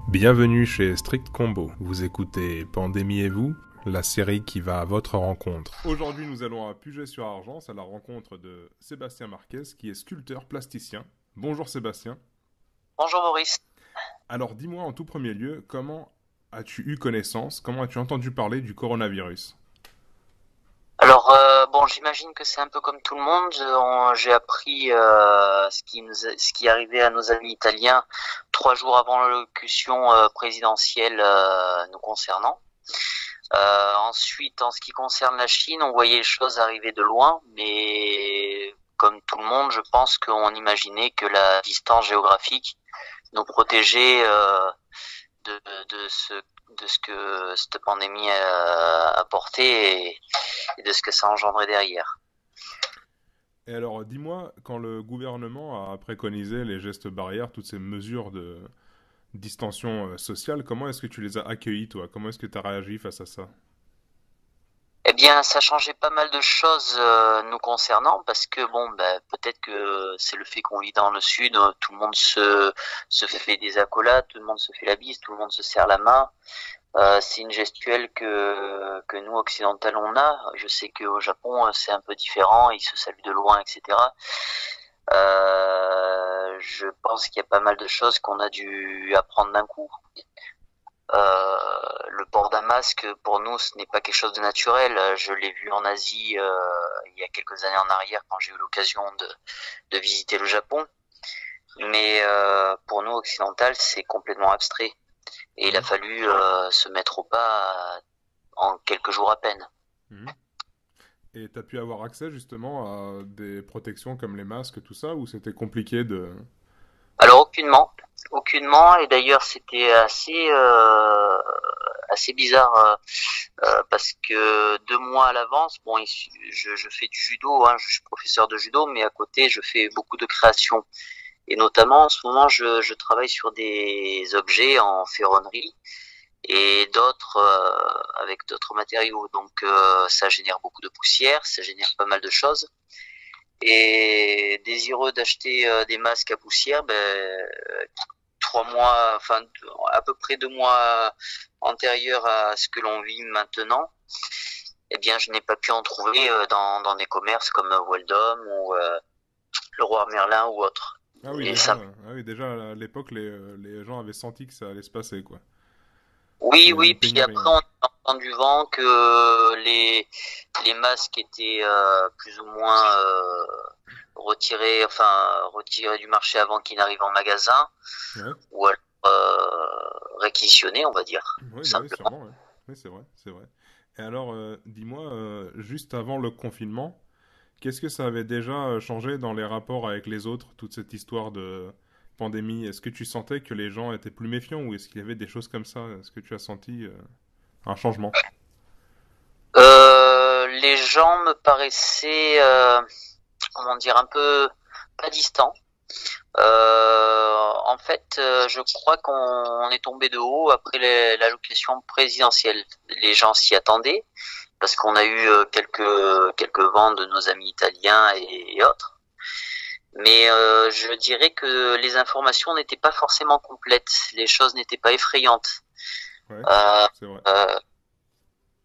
Bienvenue chez Strict Combo. Vous écoutez Pandémie et vous, la série qui va à votre rencontre. Aujourd'hui, nous allons à Puget-sur-Argence à la rencontre de Sébastien Marquez, qui est sculpteur plasticien. Bonjour Sébastien. Bonjour Maurice. Alors dis-moi en tout premier lieu, comment as-tu eu connaissance, comment as-tu entendu parler du coronavirus? J'imagine que c'est un peu comme tout le monde. J'ai appris ce qui arrivait à nos amis italiens 3 jours avant l'allocution présidentielle nous concernant. Ensuite, en ce qui concerne la Chine, on voyait les choses arriver de loin, mais comme tout le monde, je pense qu'on imaginait que la distance géographique nous protégeait de, de ce de ce que cette pandémie a apporté et de ce que ça a engendré derrière. Et alors dis-moi, quand le gouvernement a préconisé les gestes barrières, toutes ces mesures de distension sociale, comment est-ce que tu les as accueillis toi? Comment est-ce que tu as réagi face à ça? Eh bien, ça changeait pas mal de choses nous concernant parce que peut-être que c'est le fait qu'on vit dans le sud, tout le monde se fait des accolades, tout le monde se fait la bise, tout le monde se serre la main. C'est une gestuelle que nous occidentales on a. Je sais qu'au Japon c'est un peu différent, ils se saluent de loin, etc. Je pense qu'il y a pas mal de choses qu'on a dû apprendre d'un coup. Le port d'un masque, pour nous, ce n'est pas quelque chose de naturel. Je l'ai vu en Asie il y a quelques années en arrière quand j'ai eu l'occasion de visiter le Japon. Mais pour nous, occidentales, c'est complètement abstrait. Et il a Mhm. fallu se mettre au pas en quelques jours à peine. Mhm. Et tu as pu avoir accès justement à des protections comme les masques, tout ça, ou c'était compliqué de... Alors aucunement. Et d'ailleurs, c'était assez bizarre parce que 2 mois à l'avance, je fais du judo, hein, je suis professeur de judo, mais à côté, je fais beaucoup de création. Et notamment, en ce moment, je travaille sur des objets en ferronnerie et d'autres avec d'autres matériaux. Donc, ça génère beaucoup de poussière, ça génère pas mal de choses. Et désireux d'acheter des masques à poussière, 3 mois, enfin à peu près 2 mois antérieurs à ce que l'on vit maintenant, eh bien, je n'ai pas pu en trouver dans des commerces comme Weldom ou le Roi Merlin ou autre. Ah oui, Et déjà, ça, ah oui, déjà à l'époque, les gens avaient senti que ça allait se passer, quoi. oui, Il y avait oui. une Puis pénurie, après, hein. on a entendu vent que les masques étaient plus ou moins retirés du marché avant qu'ils n'arrivent en magasin, Ouais, ou alors réquisitionnés, on va dire, oui, bah oui, simplement. sûrement, ouais. Oui, c'est vrai, c'est vrai. Et alors, dis-moi, juste avant le confinement, qu'est-ce que ça avait déjà changé dans les rapports avec les autres, toute cette histoire de pandémie? Est-ce que tu sentais que les gens étaient plus méfiants ou est-ce qu'il y avait des choses comme ça? Est-ce que tu as senti un changement? Les gens me paraissaient, comment dire, un peu pas distants. En fait, je crois qu'on est tombé de haut après l'allocution présidentielle. Les gens s'y attendaient parce qu'on a eu quelques vents de nos amis italiens et autres. Mais je dirais que les informations n'étaient pas forcément complètes, les choses n'étaient pas effrayantes. Ouais, Euh, c'est vrai. euh,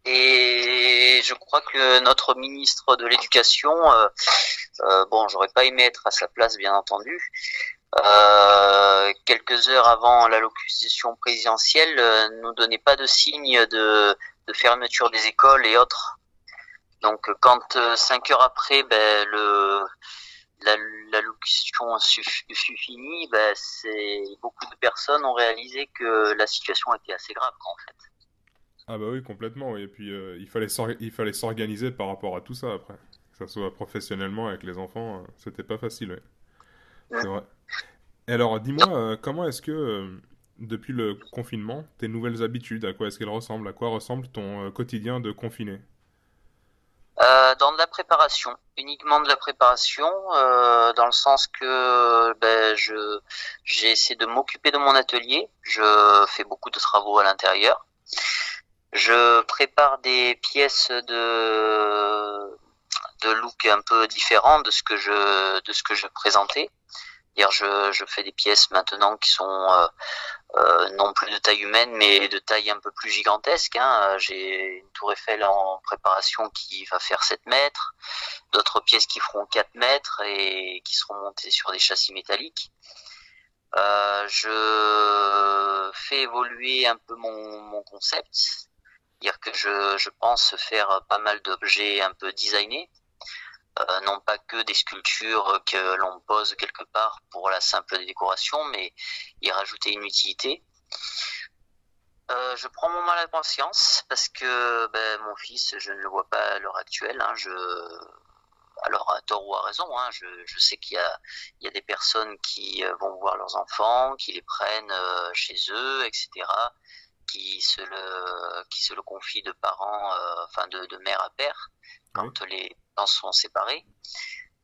et je crois que notre ministre de l'Éducation, j'aurais pas aimé être à sa place, bien entendu. Quelques heures avant l'allocution présidentielle, nous donnait pas de signe de fermeture des écoles et autres. Donc, quand 5 heures après, la- l'allocution fut finie, beaucoup de personnes ont réalisé que la situation était assez grave, en fait. Ah bah oui, complètement. Oui. Et puis, il fallait s'organiser par rapport à tout ça après. Que ça soit professionnellement avec les enfants, c'était pas facile, ouais. C'est vrai. Et alors, dis-moi, comment est-ce que, depuis le confinement, tes nouvelles habitudes, à quoi est-ce qu'elles ressemblent? À quoi ressemble ton quotidien de confiné? Dans de la préparation, uniquement de la préparation, dans le sens que j'ai essayé de m'occuper de mon atelier. Je fais beaucoup de travaux à l'intérieur. Je prépare des pièces de look un peu différents de ce que je présentais. C'est-à-dire je fais des pièces maintenant qui sont non plus de taille humaine, mais de taille un peu plus gigantesque. Hein. J'ai une tour Eiffel en préparation qui va faire 7 mètres, d'autres pièces qui feront 4 mètres et qui seront montées sur des châssis métalliques. Je fais évoluer un peu mon concept, c'est-à-dire que je pense faire pas mal d'objets un peu designés, non pas que des sculptures que l'on pose quelque part pour la simple décoration, mais y rajouter une utilité. Je prends mon mal à conscience parce que mon fils, je ne le vois pas à l'heure actuelle. Hein, alors à tort ou à raison, hein, je sais il y a des personnes qui vont voir leurs enfants, qui les prennent chez eux, etc., qui se le confient de parents, enfin de mère à père, Oui. quand les gens sont séparés.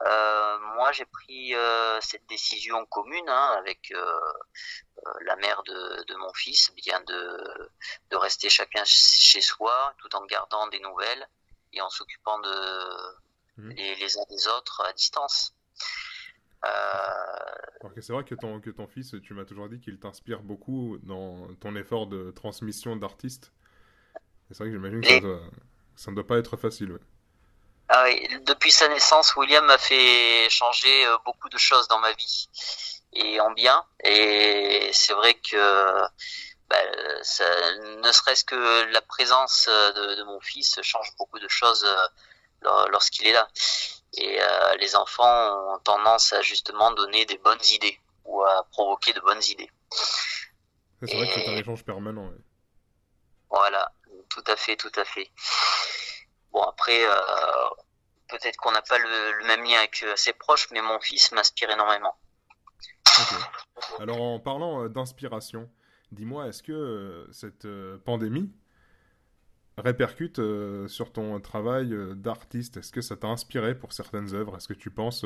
Moi, j'ai pris cette décision commune hein, avec la mère de mon fils, bien de rester chacun chez soi, tout en gardant des nouvelles et en s'occupant Mhm. les uns des autres à distance. Alors que c'est vrai que ton fils, tu m'as toujours dit qu'il t'inspire beaucoup dans ton effort de transmission d'artiste. Et c'est vrai que j'imagine que les, ça ne doit pas être facile. Ouais. Depuis sa naissance, William a fait changer beaucoup de choses dans ma vie et en bien. Et c'est vrai que bah, ça, ne serait-ce que la présence de mon fils change beaucoup de choses lorsqu'il est là. Et les enfants ont tendance à justement donner des bonnes idées ou à provoquer de bonnes idées. C'est vrai que c'est un Et échange permanent. Ouais. voilà, tout à fait, tout à fait. Bon après, peut-être qu'on n'a pas le même lien avec ses proches, mais mon fils m'inspire énormément. Ok. Alors en parlant d'inspiration, dis-moi, est-ce que cette pandémie répercute sur ton travail d'artiste? Est-ce que ça t'a inspiré pour certaines œuvres? Est-ce que tu penses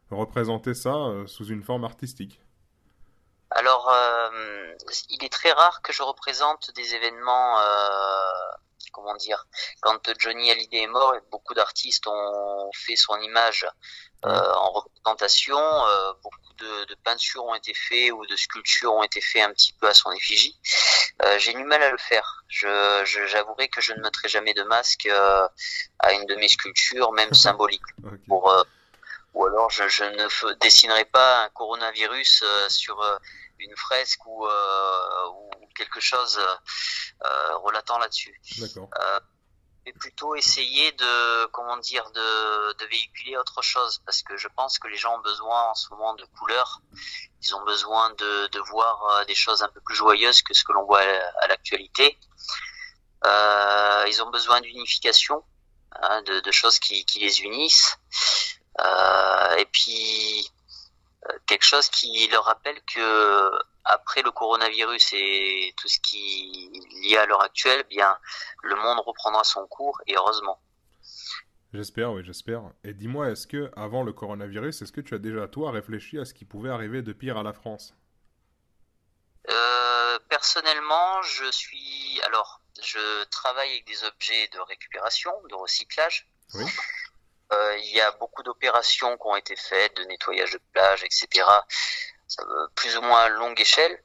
représenter ça sous une forme artistique? Alors, il est très rare que je représente des événements, comment dire, quand Johnny Hallyday est mort, et beaucoup d'artistes ont fait son image Oui. en représentation. Beaucoup de peintures ont été faites ou de sculptures ont été faites un petit peu à son effigie. J'ai du mal à le faire. J'avouerai que je ne mettrai jamais de masque à une de mes sculptures, même symbolique. Ok. Pour, ou alors je ne dessinerai pas un coronavirus sur une fresque ou quelque chose relatant là-dessus. D'accord. Mais plutôt essayer de comment dire de véhiculer autre chose parce que je pense que les gens ont besoin en ce moment de couleurs. Ils ont besoin de voir des choses un peu plus joyeuses que ce que l'on voit à l'actualité. Ils ont besoin d'unification, hein, de choses qui les unissent. Et puis quelque chose qui leur rappelle que après le coronavirus et tout ce qui est lié à l'heure actuelle, bien le monde reprendra son cours et heureusement. J'espère, oui, j'espère. Et dis-moi, est-ce que, avant le coronavirus, est-ce que tu as déjà, toi, réfléchi à ce qui pouvait arriver de pire à la France? Personnellement, je travaille avec des objets de récupération, de recyclage. Oui. Il y a beaucoup d'opérations qui ont été faites, de nettoyage de plage, etc. Plus ou moins à longue échelle.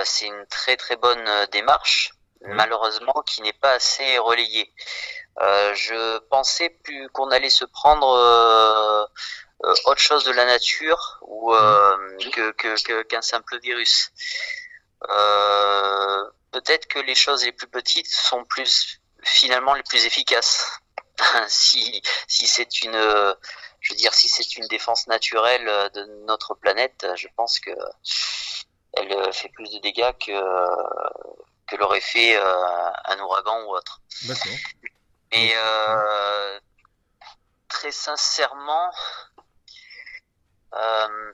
C'est une très très bonne démarche, Oui. malheureusement qui n'est pas assez relayée. Je pensais plus qu'on allait se prendre autre chose de la nature ou Mhm. qu'un simple virus. Peut-être que les choses les plus petites sont plus finalement les plus efficaces. Si c'est une je veux dire si c'est une défense naturelle de notre planète, je pense que elle fait plus de dégâts que l'aurait fait un ouragan ou autre. D'accord. Et Donc, oui. très sincèrement, euh,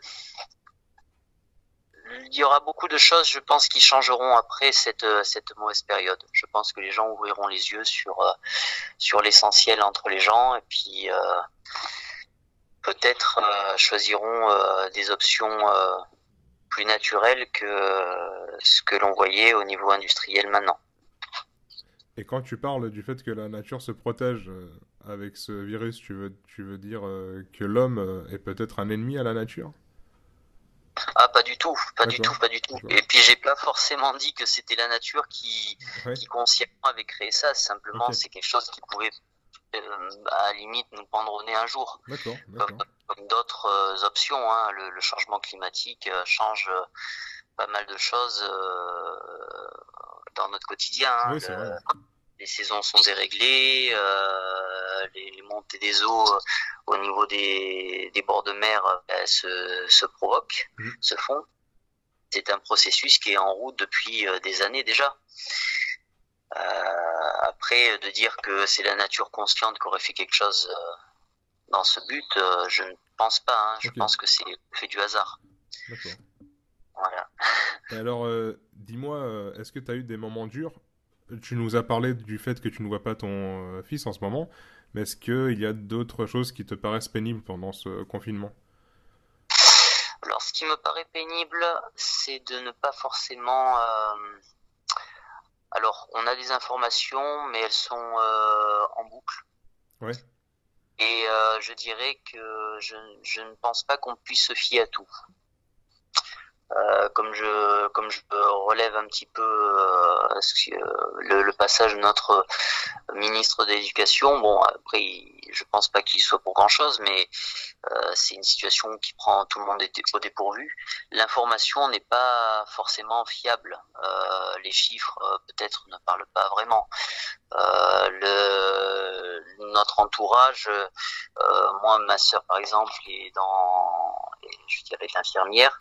il y aura beaucoup de choses, je pense, qui changeront après cette mauvaise période. Je pense que les gens ouvriront les yeux sur l'essentiel entre les gens et puis peut-être choisiront des options plus naturelles que ce que l'on voyait au niveau industriel maintenant. Et quand tu parles du fait que la nature se protège avec ce virus, tu veux dire que l'homme est peut-être un ennemi à la nature? Ah, pas du tout, pas du D'accord, tout, pas du tout. d'accord. Et puis j'ai pas forcément dit que c'était la nature Ouais, qui consciemment avait créé ça. Simplement, ok. c'est quelque chose qui pouvait, à la limite, nous pendre au nez un jour. D'accord, Comme, d'accord. comme d'autres options, hein. Le changement climatique change pas mal de choses dans notre quotidien, hein. Oui, c'est vrai. Les saisons sont déréglées, les montées des eaux au niveau des bords de mer se provoquent, Mhm. se font. C'est un processus qui est en route depuis des années déjà. Après, de dire que c'est la nature consciente qui aurait fait quelque chose dans ce but, je ne pense pas, hein. Je Ok, pense que c'est fait du hasard. d'accord. Voilà. Et alors, dis-moi, est-ce que tu as eu des moments durs? Tu nous as parlé du fait que tu ne vois pas ton fils en ce moment, mais est-ce qu'il y a d'autres choses qui te paraissent pénibles pendant ce confinement? Alors, ce qui me paraît pénible, c'est de ne pas forcément. Alors, on a des informations, mais elles sont en boucle. Ouais, Et je dirais que je ne pense pas qu'on puisse se fier à tout. Comme je relève un petit peu le passage de notre ministre de l'Éducation, bon après je pense pas qu'il soit pour grand chose, mais c'est une situation qui prend tout le monde au dépourvu. L'information n'est pas forcément fiable. Les chiffres peut-être ne parlent pas vraiment. Notre entourage, moi ma sœur par exemple je dirais l'infirmière.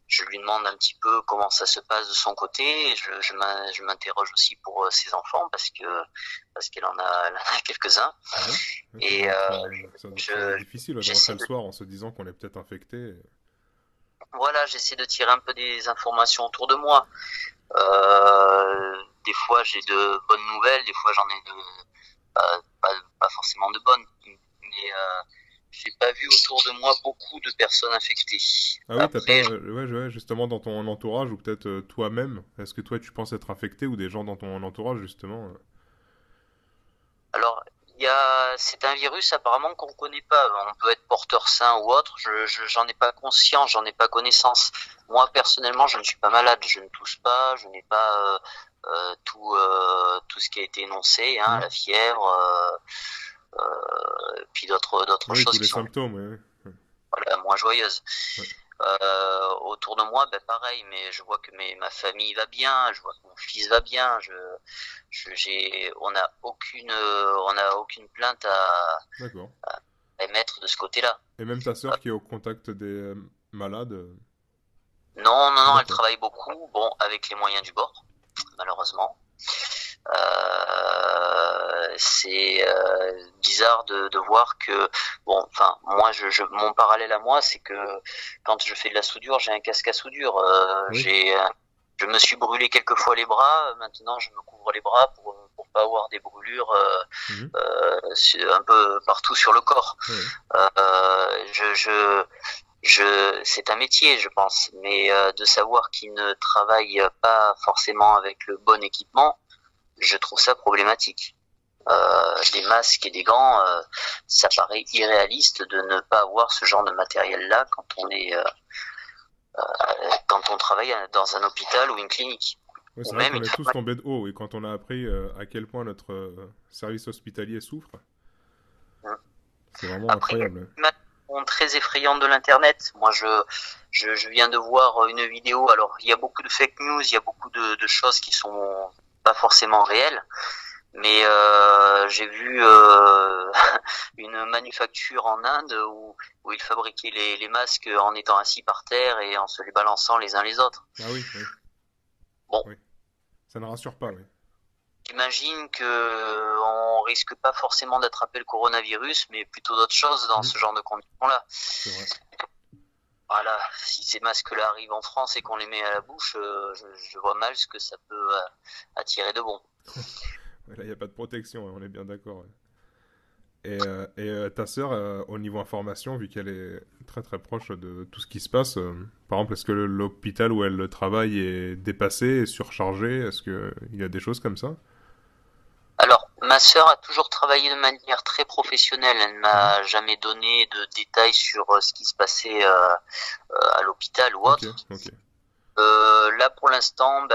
Je lui demande un petit peu comment ça se passe de son côté. Et je m'interroge aussi pour ses enfants parce elle en a quelques-uns. ouais. Ouais, Et ça doit être je difficile ouais, de rentrer j'essaie le de soir en se disant qu'on est peut-être infecté. voilà, j'essaie de tirer un peu des informations autour de moi. Des fois j'ai de bonnes nouvelles, des fois j'en ai pas forcément de bonnes, mais j'ai pas vu autour de moi beaucoup de personnes infectées. Ah oui, t'as pas, Après, ouais, justement dans ton entourage ou peut-être toi-même, est-ce que toi tu penses être infecté ou des gens dans ton entourage justement alors, c'est un virus apparemment qu'on connaît pas. On peut être porteur sain ou autre. J'en ai pas conscience, j'en ai pas connaissance. Moi, personnellement, je ne suis pas malade. Je ne tousse pas, je n'ai pas tout ce qui a été énoncé, hein, Hmm. la fièvre, puis d'autres Oui, choses tous qui les sont symptômes, ouais, ouais. voilà, moins joyeuses. Ouais. Autour de moi, ben pareil, mais je vois que ma famille va bien, je vois que mon fils va bien. On n'a aucune plainte D'accord. à émettre de ce côté-là. Et même ta Euh, sœur qui est au contact des malades, non, non, non, elle d'accord. travaille beaucoup, bon, avec les moyens du bord, malheureusement. C'est bizarre de voir que bon, enfin moi mon parallèle à moi c'est que quand je fais de la soudure j'ai un casque à soudure, Oui. je me suis brûlé quelques fois les bras, maintenant je me couvre les bras pour pas avoir des brûlures Mhm. un peu partout sur le corps. Ouais. Euh, je, je, c'est un métier, je pense, mais de savoir qu'ils ne travaillent pas forcément avec le bon équipement, je trouve ça problématique. Des masques et des gants, ça paraît irréaliste de ne pas avoir ce genre de matériel-là quand on travaille dans un hôpital ou une clinique, Ouais, ou c'est vrai même qu'on une est tous pharmacie. tombés de haut et quand on a appris à quel point notre service hospitalier souffre, c'est vraiment Après, il y a incroyable. des images qui sont très effrayantes de l'internet. Moi, je viens de voir une vidéo. Alors, il y a beaucoup de fake news, il y a beaucoup de choses qui sont pas forcément réelles. Mais j'ai vu une manufacture en Inde où ils fabriquaient les masques en étant assis par terre et en se les balançant les uns les autres. Ah oui, oui, Bon, oui. Ça ne rassure pas, oui. j'imagine que on risque pas forcément d'attraper le coronavirus, mais plutôt d'autres choses dans Mhm. ce genre de conditions-là. C'est vrai. Voilà, si ces masques-là arrivent en France et qu'on les met à la bouche, je vois mal ce que ça peut attirer de bon. Ouais, là, il n'y a pas de protection, ouais, on est bien d'accord. Ouais. Ta sœur, au niveau information, vu qu'elle est très très proche de tout ce qui se passe, par exemple, est-ce que l'hôpital où elle travaille est dépassé, est surchargé? Est-ce qu'il y a des choses comme ça? Alors, Ma sœur a toujours travaillé de manière très professionnelle. Elle Mhm. m'a jamais donné de détails sur ce qui se passait à l'hôpital ou Ok, autre. ok. Là, pour l'instant,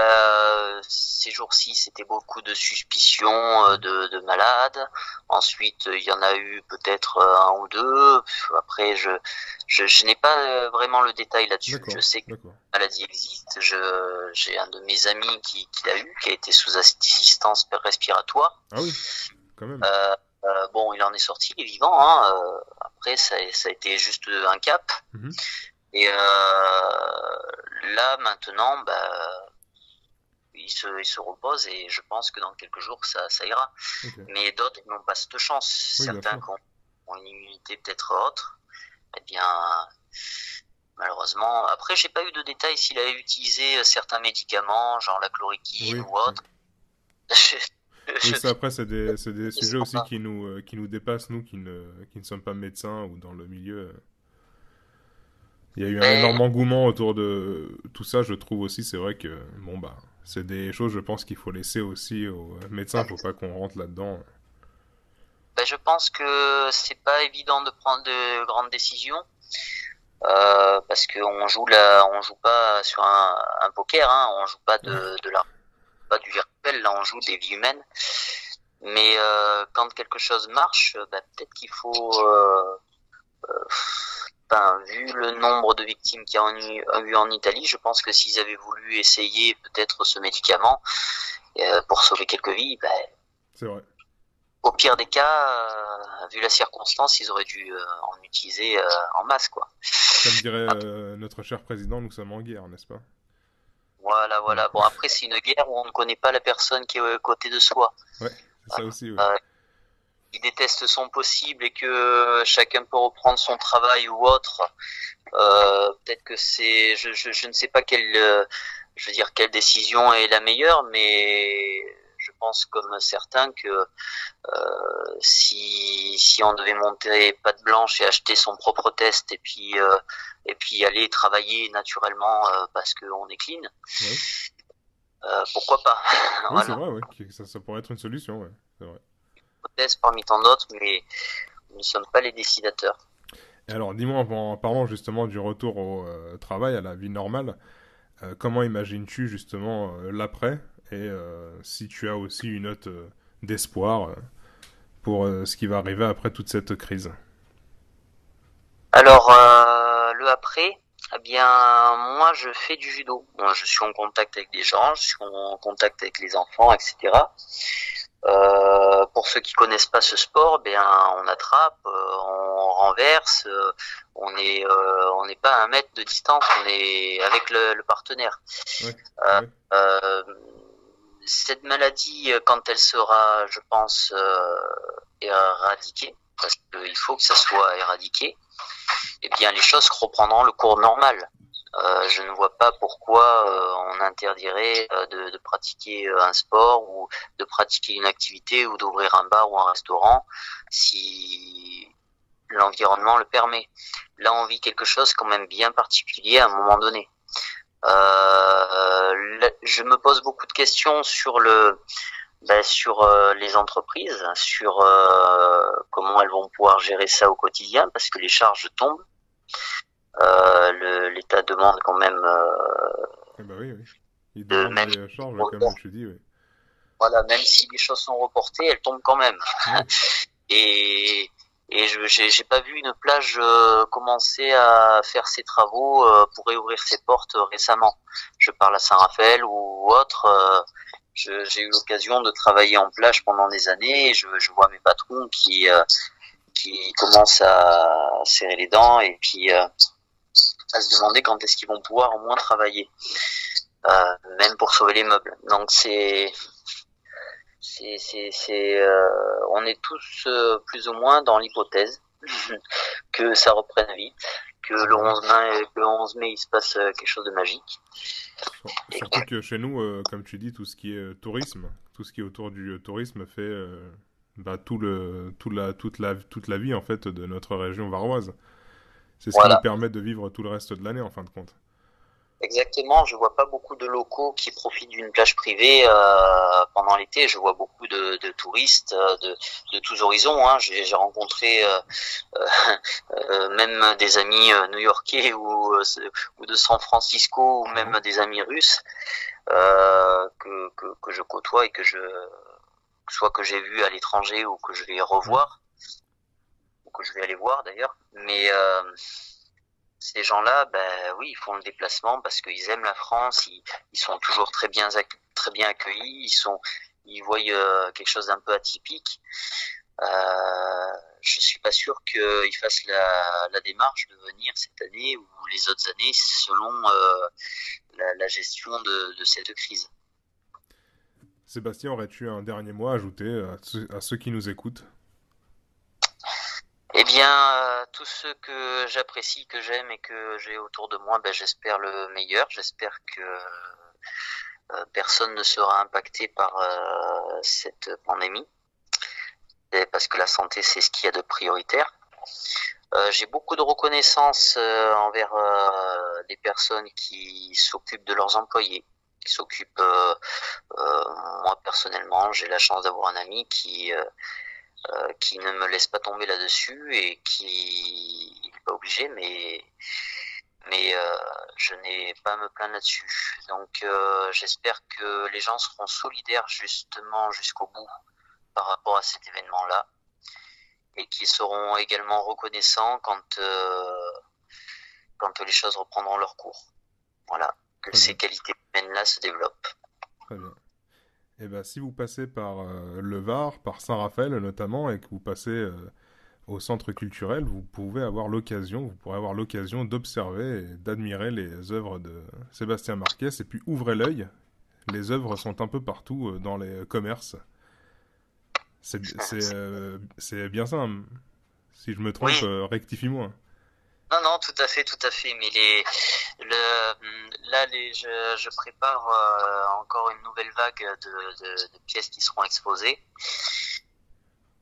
ces jours-ci, c'était beaucoup de suspicions Mhm. de malades. Ensuite, il y en a eu peut-être un ou deux. Après, je n'ai pas vraiment le détail là-dessus. Je D'accord, sais que d'accord. la maladie existe. J'ai un de mes amis qui l'a eu, qui a été sous assistance respiratoire. Ah oui, quand même. Bon, il en est sorti, il est vivant. Hein. Après, ça a été juste un cap. Mhm. Et là, maintenant, il se repose et je pense que dans quelques jours, ça ira. Ok. Mais d'autres n'ont pas cette chance. Oui, bien Certains sûr. qui ont une immunité peut-être autre, eh bien, malheureusement. Après, j'ai pas eu de détails s'il a utilisé certains médicaments, genre la chloroquine Oui, ou oui. autre. Je, Oui, je, ça après, c'est des je sujets sens aussi pas. qui nous dépassent, nous qui ne sommes pas médecins ou dans le milieu. Il y a eu un Ben, énorme engouement autour de tout ça, je trouve aussi. C'est vrai que, bon, bah, c'est des choses, je pense, qu'il faut laisser aussi aux médecins. Faut pas qu'on rentre là-dedans. je pense que c'est pas évident de prendre de grandes décisions. Parce qu'on joue on joue pas sur un poker, hein, on joue pas Ouais, pas du virtuel, là on joue des vies humaines. Mais quand quelque chose marche, peut-être qu'il faut, vu le nombre de victimes qu'il y a eu en Italie, je pense que s'ils avaient voulu essayer peut-être ce médicament pour sauver quelques vies, c'est vrai. au pire des cas, vu la circonstance, ils auraient dû en utiliser en masse, quoi. Comme dirait notre cher président, nous sommes en guerre, n'est-ce pas? Voilà, Voilà. voilà. Bon, après, c'est une guerre où on ne connaît pas la personne qui est à côté de soi. Ouais, c'est ça aussi, oui. Euh, qui déteste son possible et que chacun peut reprendre son travail ou autre. Peut-être que je ne sais pas je veux dire, quelle décision est la meilleure, mais je pense comme certains que si on devait monter patte blanche et acheter son propre test et puis aller travailler naturellement parce qu'on est clean, Ouais. pourquoi pas. Oui, c'est Voilà, vrai, ouais. Ça pourrait être une solution, ouais. C'est vrai. hypothèse parmi tant d'autres, mais nous ne sommes pas les décidateurs. Et alors, dis-moi, en parlant justement du retour au travail, à la vie normale, comment imagines-tu justement l'après et si tu as aussi une note d'espoir pour ce qui va arriver après toute cette crise? Alors, le après, eh bien, moi, je fais du judo. Moi, je suis en contact avec des gens, je suis en contact avec les enfants, etc. Pour ceux qui connaissent pas ce sport, on attrape, on renverse, on n'est pas à 1 mètre de distance, on est avec le partenaire. Ouais, Euh, ouais, euh, cette maladie, quand elle sera, je pense, éradiquée, parce qu'il faut que ça soit éradiqué, eh bien les choses reprendront le cours normal. Je ne vois pas pourquoi on interdirait de pratiquer un sport ou de pratiquer une activité ou d'ouvrir un bar ou un restaurant si l'environnement le permet. Là, on vit quelque chose quand même bien particulier à un moment donné. Je me pose beaucoup de questions sur sur les entreprises, sur comment elles vont pouvoir gérer ça au quotidien, parce que les charges tombent. L'État demande quand même eh ben oui, oui. Il de demande même des charges, comme tu dis, oui. voilà, même si les choses sont reportées, elles tombent quand même. Oui, Et j'ai pas vu une plage commencer à faire ses travaux pour réouvrir ses portes récemment. Je parle à Saint-Raphaël ou autre. J'ai eu l'occasion de travailler en plage pendant des années. Et je vois mes patrons qui commencent à serrer les dents et puis à se demander quand est-ce qu'ils vont pouvoir au moins travailler, même pour sauver les meubles. Donc on est tous plus ou moins dans l'hypothèse que ça reprenne vite, que ouais. le 11 mai il se passe quelque chose de magique. Et Surtout que chez nous, comme tu dis, tout ce qui est tourisme, tout ce qui est autour du tourisme fait bah, toute la vie en fait de notre région varoise. C'est ce qui nous voilà. permet de vivre tout le reste de l'année en fin de compte. Exactement, je vois pas beaucoup de locaux qui profitent d'une plage privée pendant l'été. Je vois beaucoup de touristes de tous horizons. Hein. J'ai rencontré même des amis new-yorkais ou de San Francisco ou même des amis russes que je côtoie et soit que j'ai vu à l'étranger ou que je vais revoir ou que je vais aller voir d'ailleurs. Mais ces gens-là, ben oui, ils font le déplacement parce qu'ils aiment la France. Ils sont toujours très bien accueillis. Ils voient quelque chose d'un peu atypique. Je suis pas sûr qu'ils fassent la démarche de venir cette année ou les autres années selon la gestion de cette crise. Sébastien, aurais-tu un dernier mot à ajouter à ceux qui nous écoutent? Eh bien, tous ceux que j'apprécie, que j'aime et que j'ai autour de moi, ben, j'espère le meilleur. J'espère que personne ne sera impacté par cette pandémie. Et parce que la santé, c'est ce qu'il y a de prioritaire. J'ai beaucoup de reconnaissance envers les personnes qui s'occupent de leurs employés, qui s'occupent. Moi personnellement, j'ai la chance d'avoir un ami qui ne me laisse pas tomber là-dessus et qui il n'est pas obligé, mais je n'ai pas à me plaindre là-dessus. Donc j'espère que les gens seront solidaires justement jusqu'au bout par rapport à cet événement-là et qu'ils seront également reconnaissants quand les choses reprendront leur cours. Voilà, que ces qualités humaines-là se développent. Très bien. Et ben, si vous passez par le Var, par Saint-Raphaël notamment, et que vous passez au centre culturel, vous pourrez avoir l'occasion d'observer et d'admirer les œuvres de Sébastien Marquès. Et puis ouvrez l'œil, les œuvres sont un peu partout dans les commerces. C'est bien ça. Hein. Si je me trompe, Oui. Rectifie-moi. Non, tout à fait. Mais je prépare encore une nouvelle vague de pièces qui seront exposées.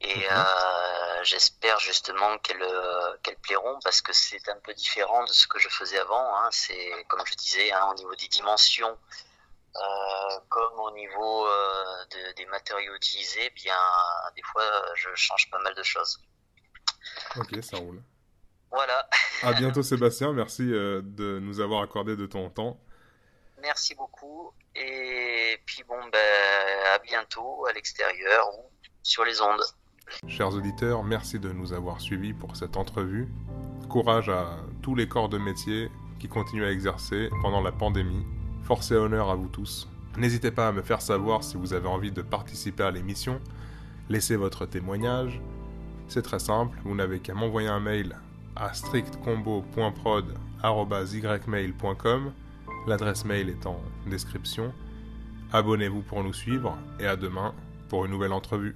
Et j'espère justement qu'elles plairont parce que c'est un peu différent de ce que je faisais avant. Hein. C'est comme je disais, hein, au niveau des dimensions, comme au niveau des matériaux utilisés, bien des fois je change pas mal de choses. Ok, ça roule. Voilà. À bientôt Sébastien, merci de nous avoir accordé de ton temps. Merci beaucoup. Et puis bon, ben à bientôt à l'extérieur ou sur les ondes. Chers auditeurs, merci de nous avoir suivis pour cette entrevue. Courage à tous les corps de métier qui continuent à exercer pendant la pandémie. Force et honneur à vous tous. N'hésitez pas à me faire savoir si vous avez envie de participer à l'émission. Laissez votre témoignage. C'est très simple, vous n'avez qu'à m'envoyer un mail à strictcombo.prod@ymail.com. L'adresse mail est en description. Abonnez-vous pour nous suivre et à demain pour une nouvelle entrevue.